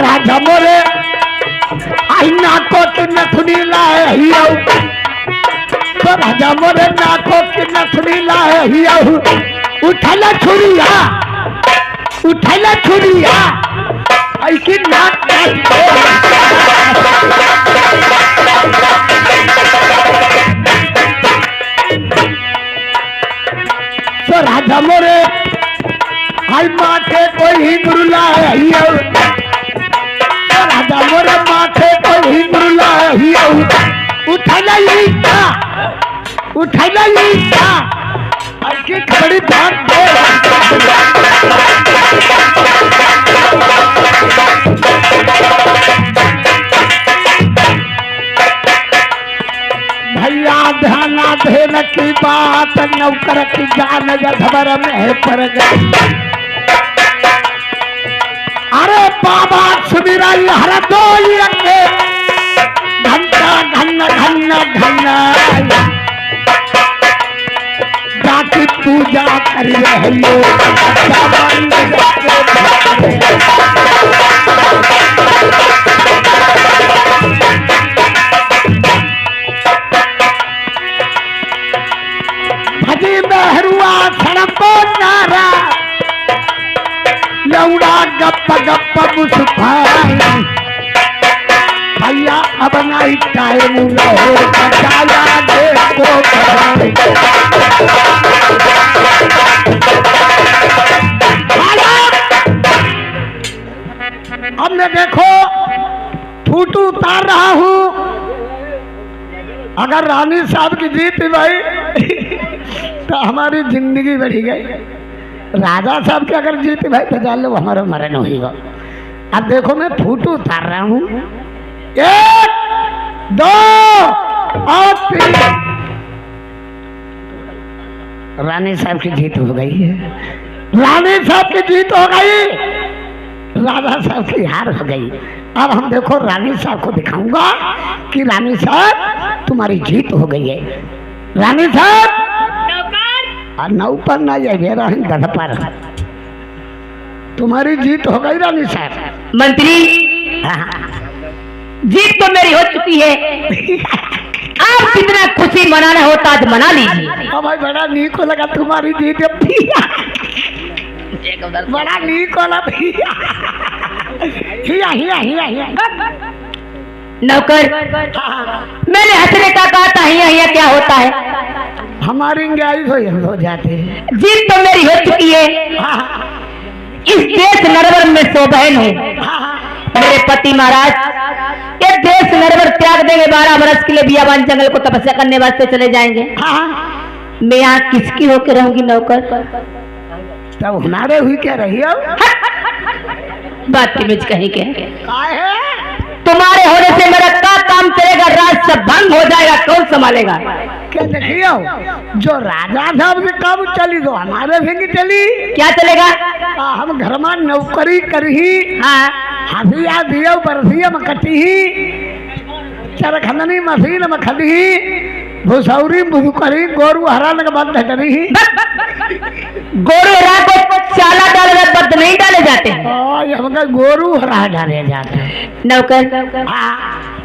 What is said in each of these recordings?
राजा मोरे आई नाको की नथुनी लाए हियो तो राजा मोरे नाको की नथुनी लाए हियो उठला छुरिया ऐसी नाक तो राजा मोरे आई माथे कोई हिंगरू लाए हियो राजा मोरे माथे कोई हिंगरू लाए हियो उठला ऐसी खड़ी बात भैया ध्यान धेन की बात नौकर की जान गधवर में पर गई अरे बाबा सुमिरा हर दो अंगे घंटा घन जाति पूजा कर भजी बहरुआ सड़को नारा लौड़ा गप्प मुस्कान भैया अब नहीं टाइम देखो अब मैं देखो ठूटू उतार रहा हूँ अगर रानी साहब की जीत भाई तो हमारी जिंदगी बढ़ी गई राजा साहब की अगर जीत भाई तो जान लो हमारा मरण होगा अब देखो मैं फूटू उतार रहा हूँ 1 2 और 3 रानी साहब की जीत हो गई है रानी साहब की जीत हो गई राजा साहब की हार हो गई अब हम देखो रानी साहब को दिखाऊंगा कि रानी साहब तुम्हारी जीत हो गई है रानी साहब नौकर ना जाए गध पर तुम्हारी जीत हो गई रानी साहब मंत्री जीत तो मेरी हो चुकी है आप कितना खुशी मनाना होता आज मना लीजिए भाई बड़ा नीक को लगा तुम्हारी जीत बड़ा नीक को लगा हिया नौकर मैंने हंसने का कहा था हिया क्या होता है हमारी इंगाई हो जाते हैं जीत तो मेरी हो चुकी है इस देश नरवर में 100 बहन है मेरे पति महाराज ये देश नरवर त्याग देंगे 12 वर्ष के लिए बियाबान जंगल को तपस्या करने वास्ते चले जाएंगे मैं यहाँ किसकी होकर रहूंगी नौकर तब हमारे हुई क्या रही हो बात की बीच कहीं के है तुम्हारे होने से मेरा क्या काम चलेगा राज सब भंग हो जाएगा कौन संभालेगा क्या देखियो जो राजा साहब से कब चली तो हमारे भी चली क्या चलेगा हम घर में नौकरी करही हसिया दियो बरसिया में कटी चरखंदनी मशीन में खड़ी भुसौरी बुकरी गोरू हरान के बाद ढटरी गोरू हरा को चाला डाले बद नहीं डाले जाते हमका गोरू हरा डाले जाते नौकर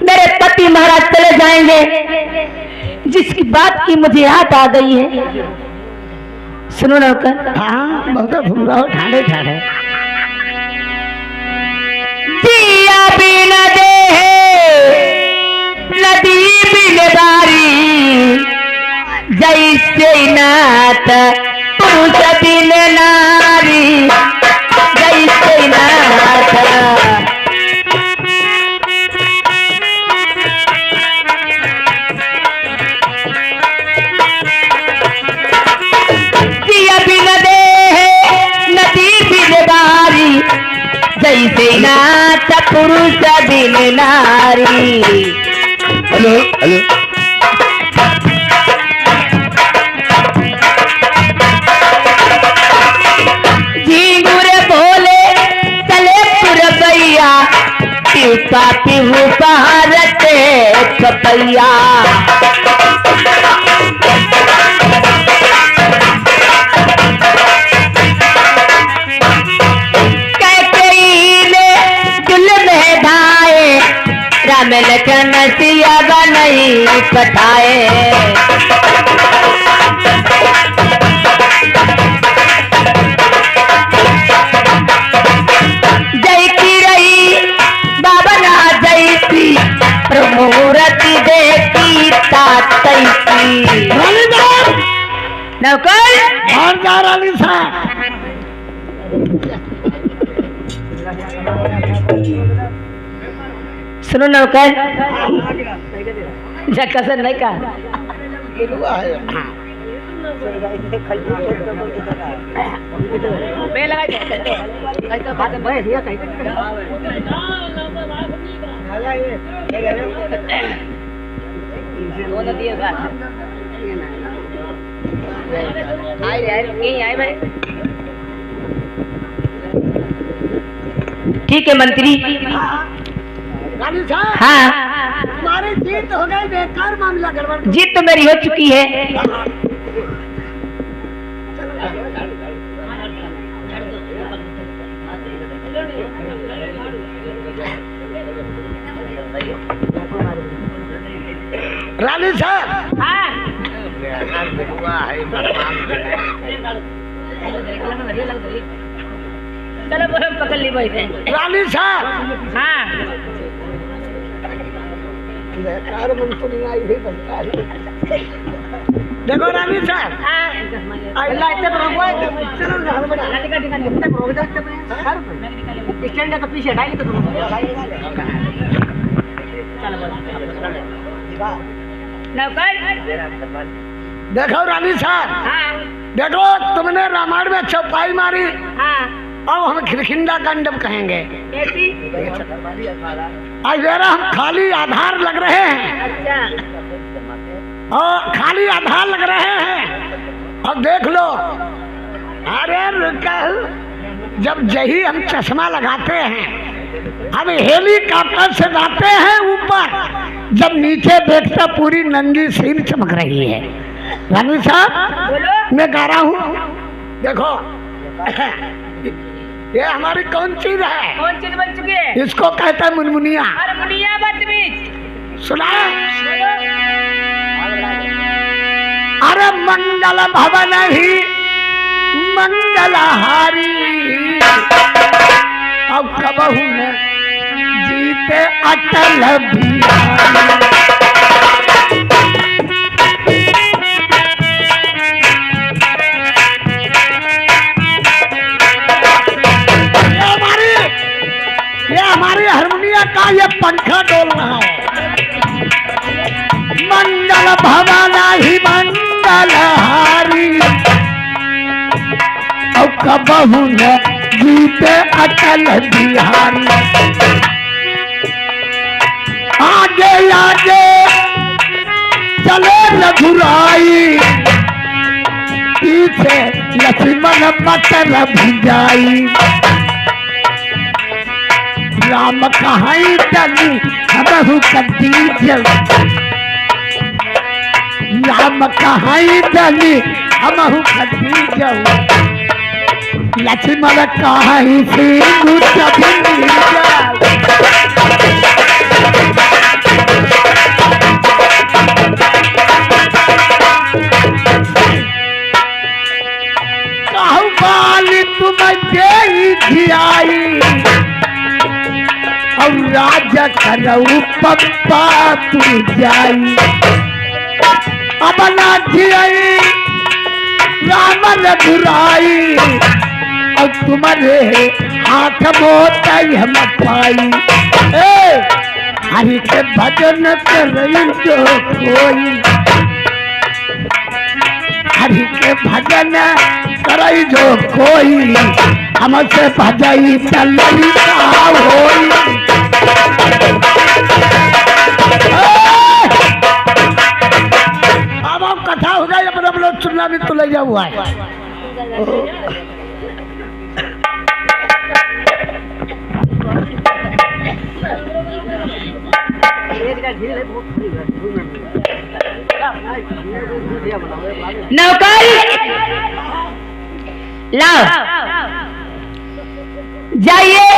मेरे पति महाराज चले जाएंगे जिसकी बात की मुझे याद आ गई है सुनो नौकर बहुत सुन रहा हो ठाणे ठाणे दिया बिन दे नदी बिन बारी जैसे नाथ पुरुष बिन नारी जैसे नाथ दिया बिन दे नदी बिन बारी जैसे नाथ पुरुष बिन नारी हेलो हेलो झींगुरे भोले चले पुरबैया पीपा पीहू पहाड़ते पपैया कैकेयी ने दुल्हन राम लखन सिया नहीं पठाए। जय की रही बाबा ना जय की प्रमूर्ति देखी तातई की। नौकर और जा रानी साहब सुनो नौकर झटका से नहीं का ठीक है मंत्री। रानी साहब हाँ तुम्हारी जीत हो गई, बेकार मामला गड़बड़। जीत तो मेरी हो चुकी है। रानी साहब हाँ चलो पकड़ ली बैठे। रानी साहब हाँ देखो रानी साहब देखो रानी साहब देखो तुमने रामायण में चौपाई मारी, अब हम खिरखिंडा कंडम कहेंगे। आज मेरा हम खाली आधार लग रहे हैं और खाली आधार लग रहे हैं। अब देख लो, अरे जब जही हम चश्मा लगाते हैं, हम हेलीकॉप्टर से जाते हैं ऊपर, जब नीचे देखता पूरी नंगी सिर चमक रही है। रानी साहब मैं गा रहा हूँ, देखो ये हमारी कौन चीज है? कौन चीज बन चुकी है? इसको कहता है मुनमुनिया। मुनिया बदतमीज सुना? अरे मंगल भवन ही मंगलहारी, अब कबहू न जीते अटल बिहारी। हमारी हारमोनिया का ये पंखा डोल रहा है। मंगल भवन ही मंगलहारी, और कबहू न जीते अटल बिहारी। आगे आगे चले रघुराई, पीछे लक्ष्मण मटर भिजाई। राम कहाई डली हमहु कदी जल, राम कहाई डली हमहु कदी जल। लक्ष्मण कहाई सिंधु चबिनी जल। कहु बाली तुम देई धियाई, और राजा करऊ पप्पा तू जाई। अब ना धियाई राम रघुराई, और तुम्हारे हाथ मोताई हम पाई। हरि के भजन करई जो कोई, हरि के भजन करई जो कोई, हमसे भजई तलरी का होई। अब कथा हो गई, अपने अपने चुनना भी तो ले जा हुआ है। नौकर लाओ, जाइए